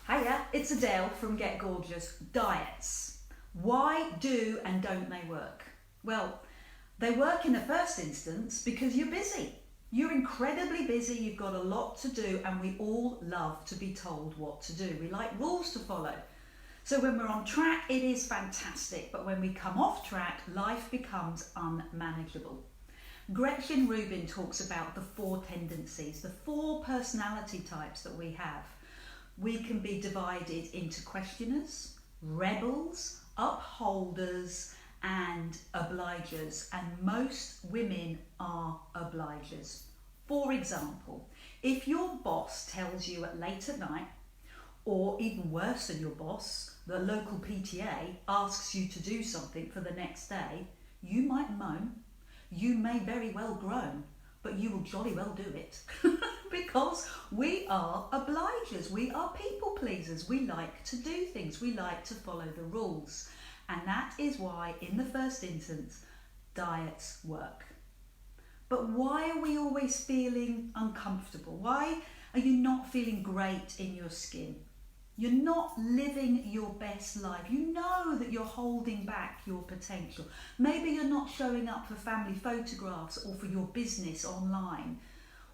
Hiya, it's Adele from Get Gorgeous. Diets. Why do and don't they work? Well, they work in the first instance because you're busy. You're incredibly busy, you've got a lot to do, and we all love to be told what to do. We like rules to follow. So when we're on track, it is fantastic, but when we come off track, life becomes unmanageable. Gretchen Rubin talks about the four tendencies, the four personality types that we have. We can be divided into questioners, rebels, upholders, and obligers, and most women are obligers. For example, if your boss tells you at late at night, or even worse than your boss, the local PTA asks you to do something for the next day, you might moan, you may very well groan, but you will jolly well do it. Because we are obligers, we are people pleasers, we like to do things, we like to follow the rules. And that is why, in the first instance, diets work. But why are we always feeling uncomfortable? Why are you not feeling great in your skin? You're not living your best life. You know that you're holding back your potential. Maybe you're not showing up for family photographs or for your business online.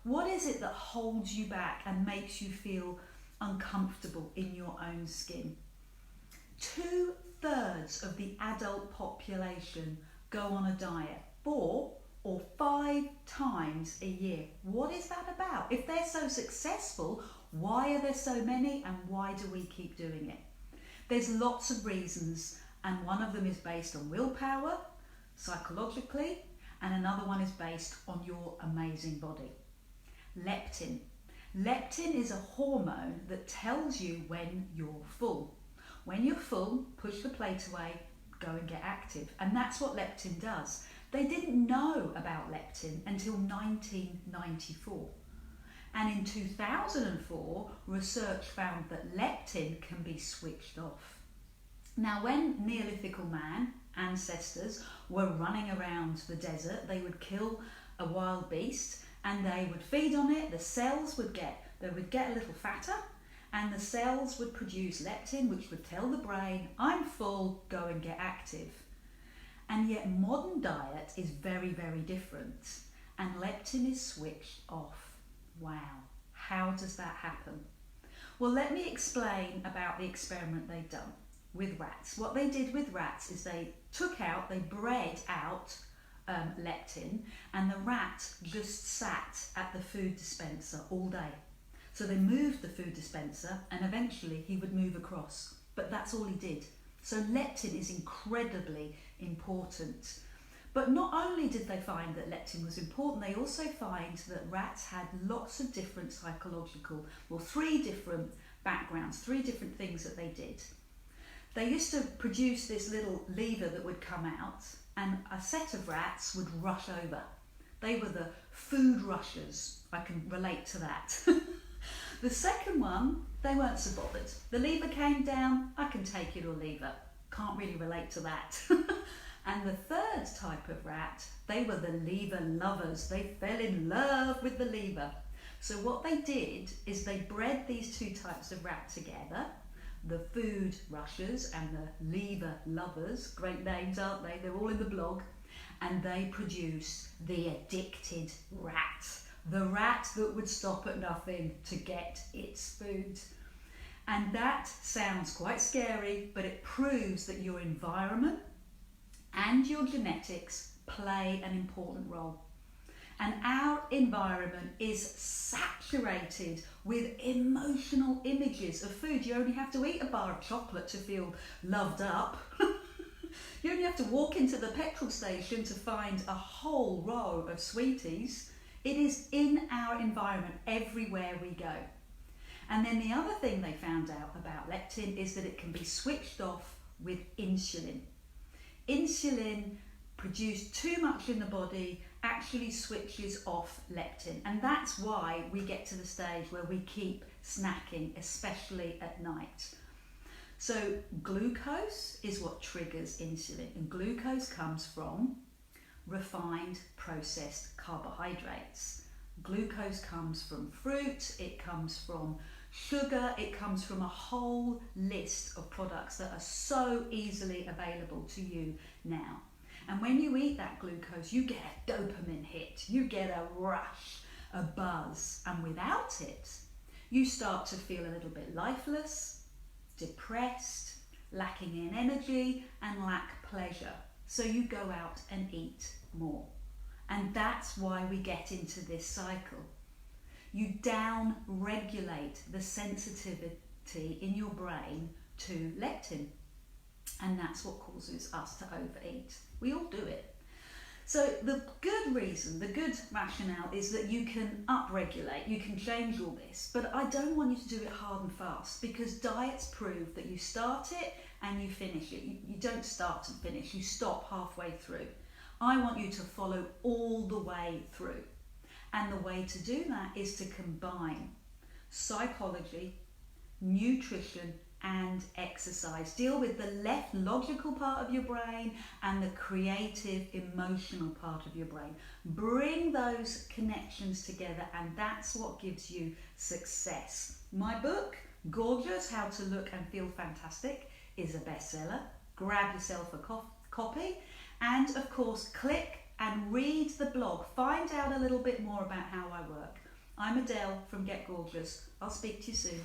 What is it that holds you back and makes you feel uncomfortable in your own skin? 2/3 of the adult population go on a diet 4 or 5 times a year. What is that about? If they're so successful, why are there so many, and why do we keep doing it? There's lots of reasons, and one of them is based on willpower, psychologically, and another one is based on your amazing body. Leptin. Leptin is a hormone that tells you when you're full. When you're full, push the plate away, go and get active. And that's what leptin does. They didn't know about leptin until 1994. And in 2004, research found that leptin can be switched off. Now, when Neolithical man ancestors were running around the desert, they would kill a wild beast and they would feed on it. The cells would get a little fatter, and the cells would produce leptin, which would tell the brain, I'm full, go and get active. And yet modern diet is very, very different, and leptin is switched off. Wow, how does that happen? Well, let me explain about the experiment they've done with rats. What they did with rats is they bred out leptin, and the rat just sat at the food dispenser all day. So they moved the food dispenser, and eventually he would move across, but that's all he did. So leptin is incredibly important. But not only did they find that leptin was important, they also find that rats had lots of different three different backgrounds, 3 different things that they did. They used to produce this little lever that would come out, and a set of rats would rush over. They were the food rushers. I can relate to that. The second one, they weren't so bothered. The lever came down, I can take it or leave it. Can't really relate to that. And the third type of rat, they were the lever lovers. They fell in love with the lever. So what they did is they bred these 2 types of rat together, the food rushers and the lever lovers. Great names, aren't they? They're all in the blog. And they produced the addicted rat. The rat that would stop at nothing to get its food. And that sounds quite scary, but it proves that your environment and your genetics play an important role. And our environment is saturated with emotional images of food. You only have to eat a bar of chocolate to feel loved up. You only have to walk into the petrol station to find a whole row of sweeties. It is in our environment everywhere we go. And then the other thing they found out about leptin is that it can be switched off with insulin. Insulin produced too much in the body actually switches off leptin, and that's why we get to the stage where we keep snacking, especially at night. So glucose is what triggers insulin, and glucose comes from refined processed carbohydrates. Glucose comes from fruit, it comes from Sugar, it comes from a whole list of products that are so easily available to you now. And when you eat that glucose, you get a dopamine hit, you get a rush, a buzz, and without it, you start to feel a little bit lifeless, depressed, lacking in energy, and lack pleasure. So you go out and eat more. And that's why we get into this cycle. You down regulate the sensitivity in your brain to leptin. And that's what causes us to overeat. We all do it. So the good reason, the good rationale is that you can upregulate, you can change all this, but I don't want you to do it hard and fast, because diets prove that you start it and you finish it. You don't start and finish, you stop halfway through. I want you to follow all the way through. And the way to do that is to combine psychology, nutrition, and exercise. Deal with the left logical part of your brain and the creative emotional part of your brain. Bring those connections together, and that's what gives you success. My book, Gorgeous, How to Look and Feel Fantastic, is a bestseller. Grab yourself a copy, and of course click and read the blog. Find out a little bit more about how I work. I'm Adele from Get Gorgeous. I'll speak to you soon.